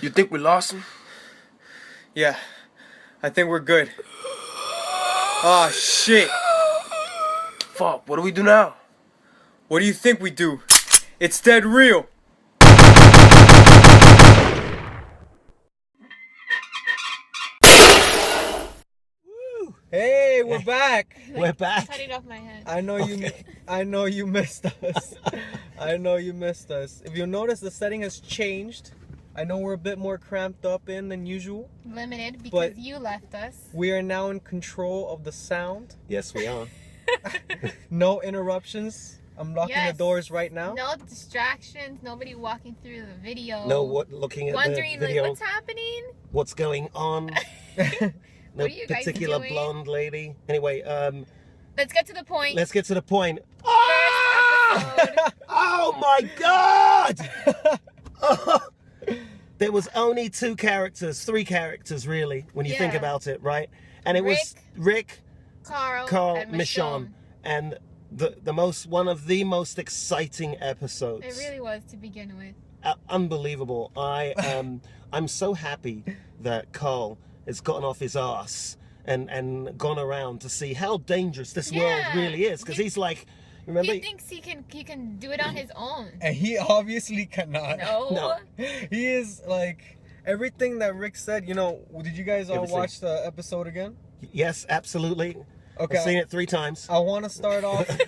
You think we lost him? Yeah, I think we're good. Oh, shit. Fuck, what do we do now? What do you think we do? It's dead real. Hey, we're back. We're back. Cut it off my head. I know you missed us. I know you missed us. If you notice, the setting has changed. I know we're a bit more cramped up in than usual. Limited because But- you left us. We are now in control of the sound. Yes, we are. No interruptions. I'm locking Yes. the doors right now. No distractions. Nobody walking through the video. Looking at Wondering the video, like, what's happening. what's going on. No What are you guys particular doing? blonde lady. Anyway, Let's get to the point. let's get to the point. First episode. Oh my God! Oh. There was only three characters really, when you think Yeah. about it, right? And it was Rick, Carl, and Michonne, and one of the most exciting episodes. It really was to begin with. Unbelievable. I'm so happy that Carl has gotten off his ass and gone around to see how dangerous this world Yeah. really is, because he's like, remember, He thinks he can do it on his own. And he obviously cannot. No. He is like everything that Rick said. You know, did you guys all Everything. watch the episode again? yes, absolutely. Okay. I've seen it 3 times. I want to start off. with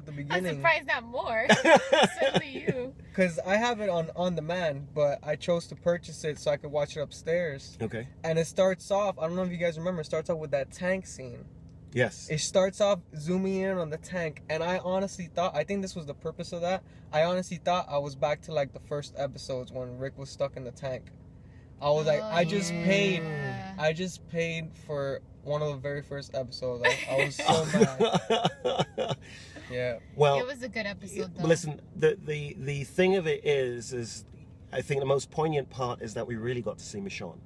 the I'm beginning surprised not more. Especially you. because I have it on demand, but I chose to purchase it so I could watch it upstairs. Okay. And it starts off. I don't know if you guys remember. It starts off with that tank scene. Yes. It starts off zooming in on the tank, and I honestly thought, I think this was the purpose of that. I honestly thought I was back to like the first episodes when Rick was stuck in the tank. I was like, Oh, I just yeah. paid for one of the very first episodes. I was so mad. Yeah. Well, It was a good episode though. but listen, the thing of it is I think the most poignant part is that we really got to see Michonne.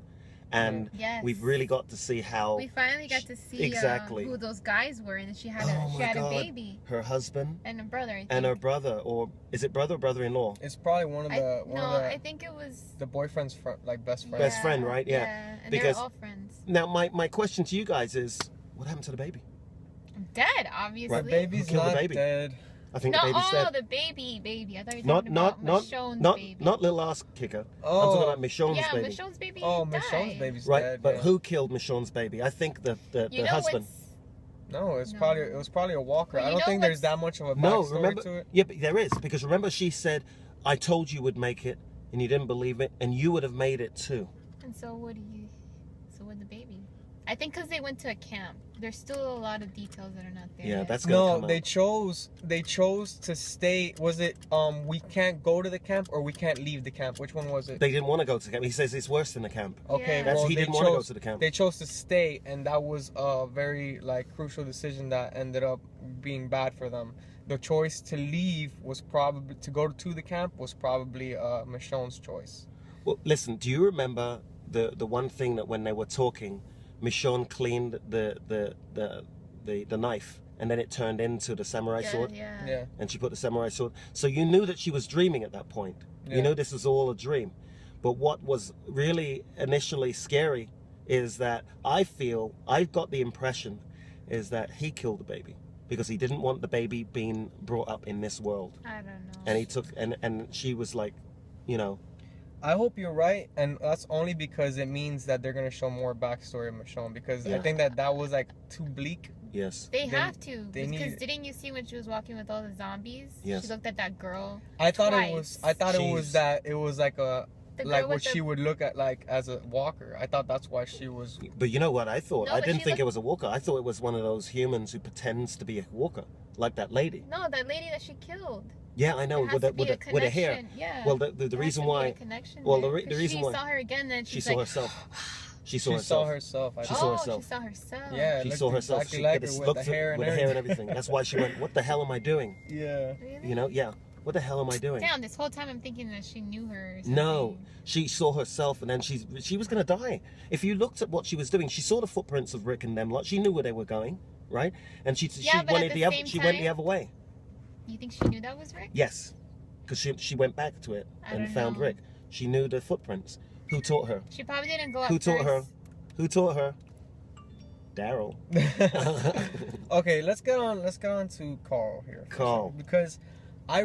And Yes. we've really got to see how We finally got to see Exactly. who those guys were, and she had Oh my a God. baby her husband and a brother. I think. and her brother, or is it brother or brother-in-law? It's probably one of the I think it was the boyfriend's best friend. Best friend, right? Yeah. and Because- they're all friends. Now, my question to you guys is, what happened to the baby? Dead, obviously. The baby's Who killed the not baby? dead. I think No, the baby's dead. the baby. I thought you were Not talking about not Michonne's baby. not little ass kicker. I'm Oh. talking about Michonne's Yeah, baby. Michonne's baby. Oh, died. Michonne's baby's Right, dead. but yeah. who killed Michonne's baby? I think the You know husband. what's No, it No. was probably a walker. Well, I you don't know think there's what's- that much of a No, backstory remember? to it. Yeah, but there is, because remember she said, "I told you would make it, and you didn't believe it, and you would have made it too." and so would the baby. I think because they went to a camp. There's still a lot of details that are not there. Yeah, yet. that's gonna No, come they out. chose to stay. Was it we can't go to the camp or we can't leave the camp? Which one was it? They didn't want to go to the camp. He says it's worse than the camp. Okay, Yeah. That's well, he they didn't want to go chose- to the camp. They chose to stay, and that was a very like crucial decision that ended up being bad for them. The choice to leave was probably to go to the camp was probably Michonne's choice. Well, listen, do you remember the one thing that when they were talking, Michonne cleaned the knife, and then it turned into the samurai sword, Yeah. Yeah. and she put the samurai sword. So you knew that she was dreaming at that point. Yeah. You knew this was all a dream. But what was really initially scary is that I've got the impression is that he killed the baby because he didn't want the baby being brought up in this world. I don't know. And he took, and she was like, you know, I hope you're right, and that's only because it means that they're gonna show more backstory of Michonne. Because I Yeah. think that was like too bleak. yes. They have to, they because need- didn't you see when she was walking with all the zombies? Yes. She looked at that girl. I thought Twice. it was Jeez. that it was like a The girl like with what the, she would look at like as a walker. I thought that's why she was. But you know what I thought? No, I but didn't she think it looked- was a walker. I thought it was one of those humans who pretends to be a walker, like that lady. No, that lady that she killed. Yeah, I know, There has with to the, be a with the hair. connection, Yeah. Well, the There has reason to be a why connection well, there, the 'cause reason she why- saw her again, then she she's saw like, herself. She saw She saw herself. herself. I She think. saw oh, herself. she saw herself. Yeah. She looked saw herself. exactly She like could her have with looked the hair and with the hair and everything. everything. That's why she went, "What the hell am I doing?" Yeah. Really? You know? Yeah. What the hell am I doing? Damn, this whole time I'm thinking that she knew her. Or No, something. she saw herself, and then she was gonna die. If you looked at what she was doing, she saw the footprints of Rick and them. Like she knew where they were going, right? And she Yeah, but went at the other same she went the time- other way. You think she knew that was Rick? Yes, because she went back to it I and don't found know. Rick. She knew the footprints, Who taught her? She probably didn't go up Who taught her? first. Who taught her? Daryl. Okay, let's get on to Carl here. for a Carl. second, because I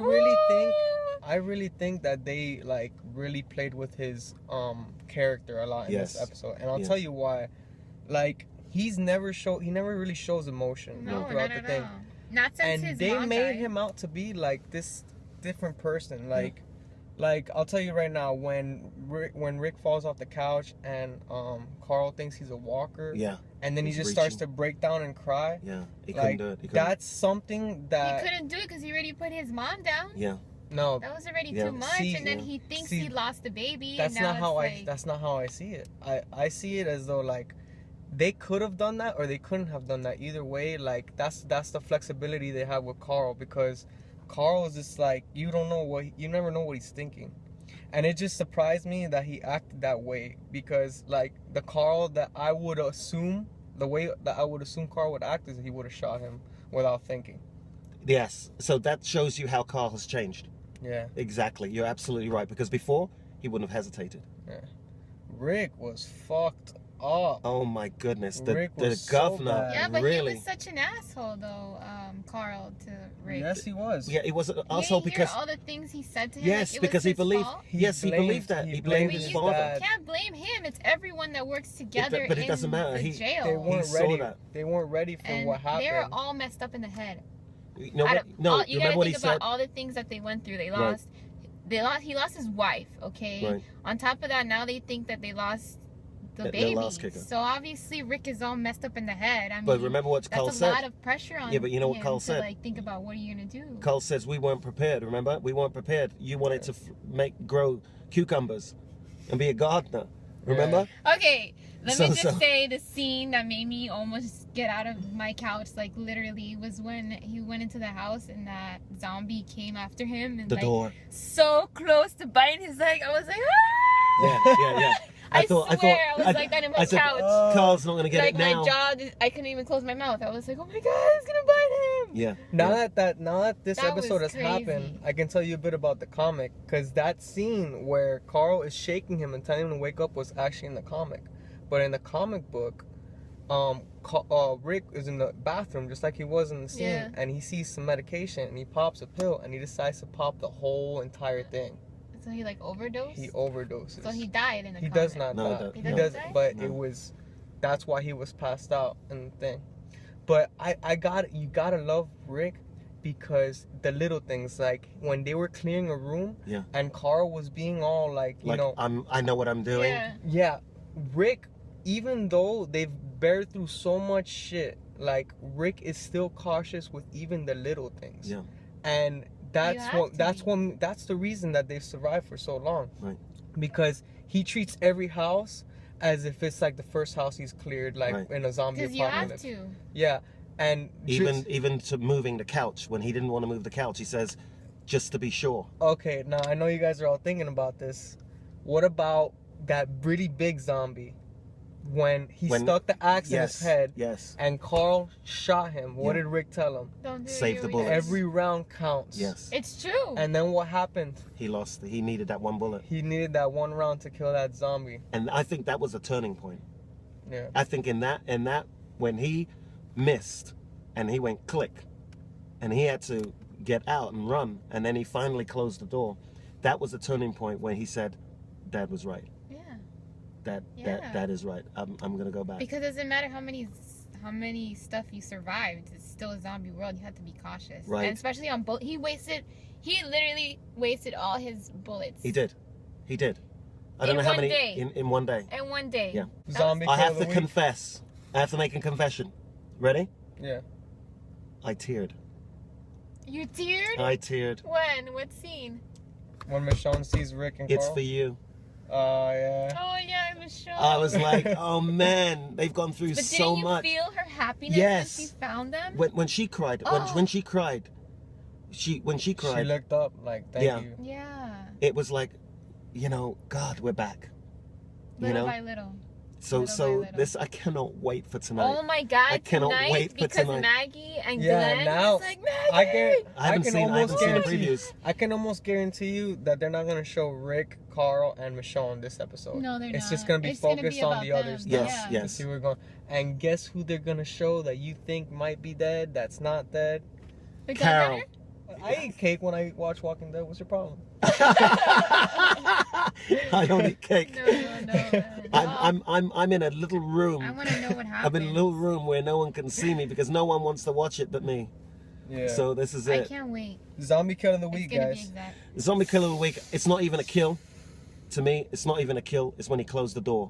really think that they like really played with his character a lot in Yes. this episode, and I'll Yes. tell you why. Like he never really shows emotion No, throughout not the at thing, all. Not since and his they mom made died. him out to be like this different person. Like I'll tell you right now, when Rick falls off the couch and Carl thinks he's a walker, Yeah, and then he He's just starts reaching. to break down and cry. yeah. He Like couldn't do it. He couldn't. that's something that He couldn't do it because he already put his mom down. Yeah. no, That was already Yeah. too much, See- and then Yeah. he thinks See, he lost the baby. that's and now not how it's like, that's not how I see it. I see it as though like they could have done that or they couldn't have done that. Either way, like that's the flexibility they have with Carl, because Carl is just like you never know what he's thinking. And it just surprised me that he acted that way, because like the Carl that I would assume, the way that I would assume Carl would act is he would have shot him without thinking. Yes. So that shows you how Carl has changed. Yeah. Exactly. You're absolutely right. Because before he wouldn't have hesitated. Rick was fucked up. Oh my goodness. The Rick the was so governor bad. yeah, but really. he was such an asshole though, Carl to Rick. Yes, he was. Yeah, it was You also didn't because hear all the things he said to him. yes, like, it because was he his believed. fault. He Yes, he blamed- believed that. he He blamed blamed his his father. dad. You can't blame him. It's everyone that works together but it in doesn't matter. the He- jail. They weren't saw ready. that. They weren't ready for and what happened. they're all messed up in the head. You know Out what? of No, all, you you remember gotta what he think about said? all the things that they went through. They Right. lost. He lost his wife. Okay. Right. On top of that, now they think that they lost the Their baby. last kicker. So obviously Rick is all messed up in the head. I mean, But remember what that's Carl a said? lot of pressure on. Yeah, but you know what him Carl to, said? Like think about what are you gonna do? Carl says we weren't prepared. Remember, we weren't prepared. You wanted to grow cucumbers and be a gardener. Remember? Okay, let me So- just say the scene that made me almost get out of my couch, like literally, was when he went into the house and that zombie came after him and The like door. so close to biting his leg. I was like, ah! Yeah. I swear, I was like that in my I said, couch. Carl's not gonna get Like it now. my jaw, I couldn't even close my mouth. I was like, oh my god, he's gonna bite him. Yeah. Now that this That was episode has crazy. happened, I can tell you a bit about the comic, because that scene where Carl is shaking him and telling him to wake up was actually in the comic. But in the comic book, Rick is in the bathroom just like he was in the scene, Yeah. and he sees some medication and he pops a pill and he decides to pop the whole entire thing. So he like overdosed. He overdoses. So he died in the He comic. does not No, die. he He doesn't does, die? but No. it was. That's why he was passed out in the thing. But you gotta love Rick, because the little things, like when they were clearing a room, Yeah. and Carl was being all like, you Like know, I know what I'm doing. Yeah. yeah, Rick, even though they've bared through so much shit, like Rick is still cautious with even the little things. Yeah. And that's have what to that's be. what that's the reason that they've survived for so long. Right. Because he treats every house as if it's like the first house he's cleared, like Right. in a zombie Because you have apocalypse. to. Yeah, and Even to moving the couch when he didn't want to move the couch, he says, just to be sure. okay, now I know you guys are all thinking about this. What about that really big zombie when he When- stuck the axe in his head Yes. and Carl shot him? What Yeah. did Rick tell him? Don't do Save it, the you bullets. guys. Every round counts. Yes. It's true. And then what happened? He lost. He needed that one bullet. He needed that one round to kill that zombie. And I think that was a turning point. Yeah. I think in that when he missed and he went click and he had to get out and run and then he finally closed the door, that was a turning point when he said, Dad was right. yeah. That that is right. I'm gonna go back. Because it doesn't matter how many stuff you survived. It's still a zombie world. You have to be cautious. Right. And especially on He literally wasted all his bullets. He did. I don't In know how one many day. in one day. In one day. Yeah. That Zombie I kill have of to the week. confess. I have to make a confession. Ready? Yeah. I teared. You teared? I teared. When? What scene? When Michonne sees Rick and It's Carl. for you. Oh yeah. Oh yeah, it was shown. I was like, oh man, they've gone through But so didn't you much. feel her happiness Yes. when she found them? When she cried, when she cried, when she She cried, looked up like, thank Yeah. you. Yeah. it was like, God, we're back. Little know? by little. So Little by so little. this I cannot wait for tonight. Oh my god! I cannot tonight, wait for because tonight. Maggie and Yeah, Glenn now was like Maggie. I haven't can seen almost the guarantee- previews. I can almost guarantee you that they're not gonna show Rick, Carl, and Michonne this episode. No, they're It's not. just gonna be It's gonna be focused on about the them. others. Yes, Yeah. yes. See, we're going. And guess who they're gonna show that you think might be dead? That's not dead. The Carol. governor? I eat cake when I watch Walking Dead. What's your problem? I don't eat cake. No, man. I'm in a little room. I want to know what I'm happened. in a little room where no one can see me because no one wants to watch it but me. Yeah. So this is I it. can't wait. Zombie kill of the It's week, gonna be guys. exact. Zombie kill of the week. It's not even a kill. To me, it's not even a kill. It's when he closed the door.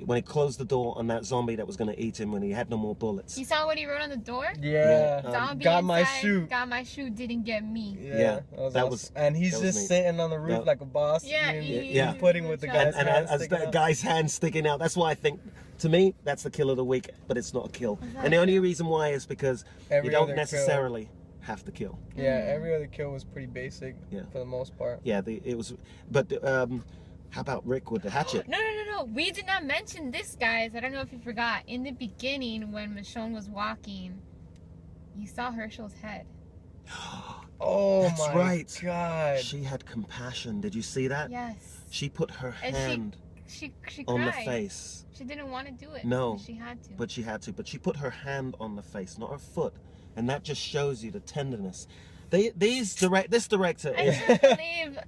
When he closed the door on that zombie that was going to eat him when he had no more bullets. You saw what he wrote on the door? Yeah. Zombie got my inside, shoe. Got my shoe. Didn't get me. Yeah, that that awesome. was- And he's that was just me. sitting on the roof That- like a boss. Yeah, eating yeah. pudding with the And- guy's And hand as sticking the out. guy's hand sticking out, that's why I think, to me, that's the kill of the week, but it's not a kill. Is that And the a only kill? reason why is because Every you don't other necessarily have to kill. Kill, yeah, every other kill was pretty basic Yeah. for the most part. Yeah, it was. But how about Rick with the hatchet? No. We did not mention this, guys. I don't know if you forgot. In the beginning, when Michonne was walking, you saw Herschel's head. Oh That's my right. god. She had compassion. Did you see that? Yes. She put her And hand She on the cried. face. She didn't want to do it. No, but she had to. But she had to. But she put her hand on the face, not her foot, and that just shows you the tenderness. This director. I can't believe.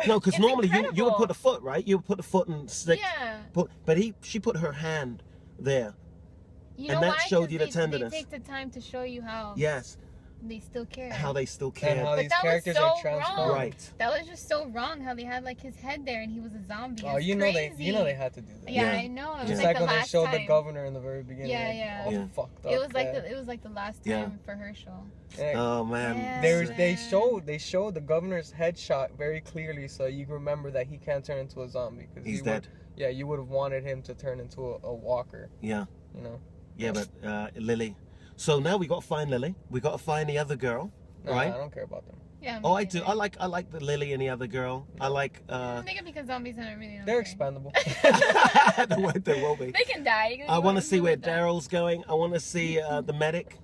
No, because It's normally you would incredible. put the foot, right? You would put the foot and stick. Yeah. But she put her hand there. You And know that why? showed 'Cause you the they tenderness. take the time to show you how Yes, they still care. how they still And care. how But these that was characters so are transformed. wrong. Right. That was just so wrong. How they had like his head there and he was a zombie. Oh, That's you know crazy. they had to do that. Yeah, Yeah. I know. It was Just Yeah. like like the when they last showed time. the governor in the very beginning. Yeah, like, yeah. all Yeah. fucked up. It was like man. it was like the last Yeah. time for Herschel. Yeah. Oh man. Yeah. They Man. showed the governor's headshot very clearly, so you remember that he can't turn into a zombie. Cause He's you dead. Yeah, you would have wanted him to turn into a walker. Yeah. You know. Yeah, but Lily. So now we got to find Lily. We got to find the other girl, No, right? I don't care about them. Yeah. Oh, me I do. neither. I like the Lily and the other girl. I like. I think because zombies aren't really. They're expendable. They will be. They can die. I want to see where die. Daryl's going. I want to see the medic,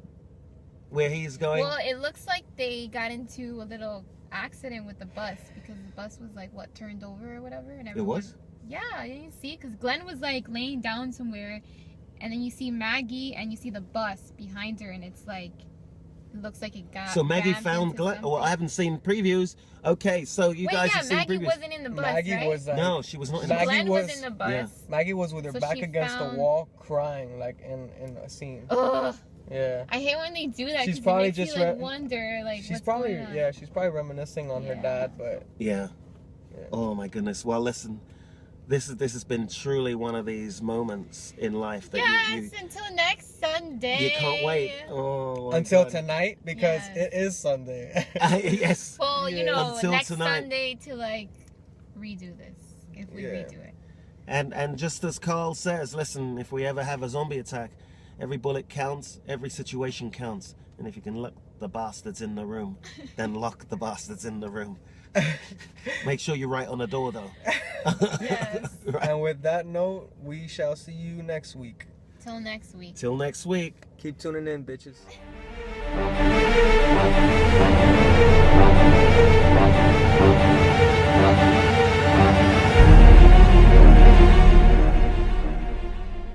where he's going. Well, it looks like they got into a little accident with the bus because the bus was like what turned over or whatever, and It everyone. was? Yeah, I didn't see because Glenn was like laying down somewhere, and then you see Maggie and you see the bus behind her, and it's like it looks like it got. So Maggie rammed found into Glenn. Well, something. I haven't seen previews. Okay, so you Wait, guys yeah, have seen Maggie previews. wasn't in the bus, Maggie right? was like, No, she was not in Maggie the Glenn was- was in the bus. yeah. Maggie was with her So back she against found- the wall, crying like in a scene. Ugh, Yeah. I hate when they do that She's because it probably makes just you like re- wonder like She's what's probably going on. she's probably reminiscing on her Yeah. dad, but Yeah. Yeah. Oh my goodness. Well, listen, this has been truly one of these moments in life that Yes, until next Sunday. you can't wait. Oh, my until God. tonight because Yes. it is Sunday. Yes. Well, you Yeah. know, Until next tonight. Sunday to like redo this if we Yeah. redo it. And just as Carl says, listen, if we ever have a zombie attack, every bullet counts, every situation counts. And if you can lock the bastards in the room, then lock the bastards in the room. Make sure you write on the door though. Yes. Right. And with that note, we shall see you next week. Till next week. Till next week. Keep tuning in, bitches.